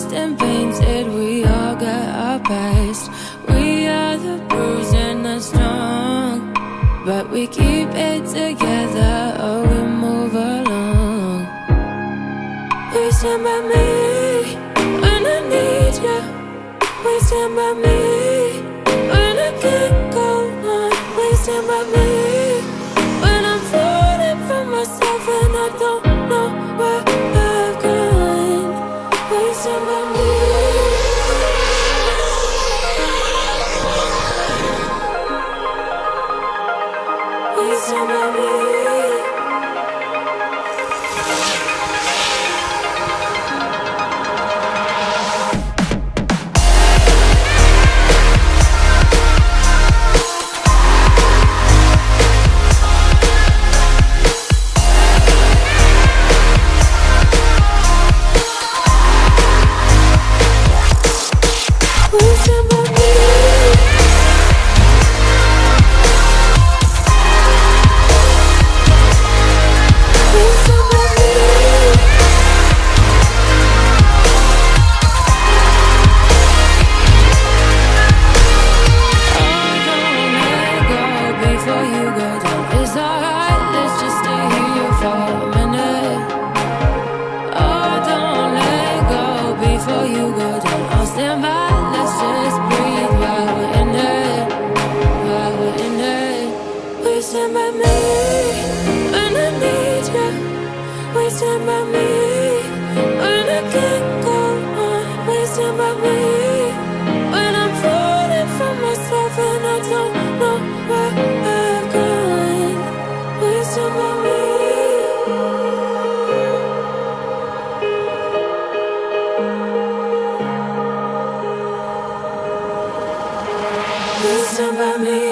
lost and painted, we all got our past. We are the bruised and the strong, but we keep it together, oh, we move along. We stand by me when I need you. We stand by me when I can't go on. We stand by me when I'm falling from myself and I don't know where I've gone. We stand by me. We stand by me. Stand by me.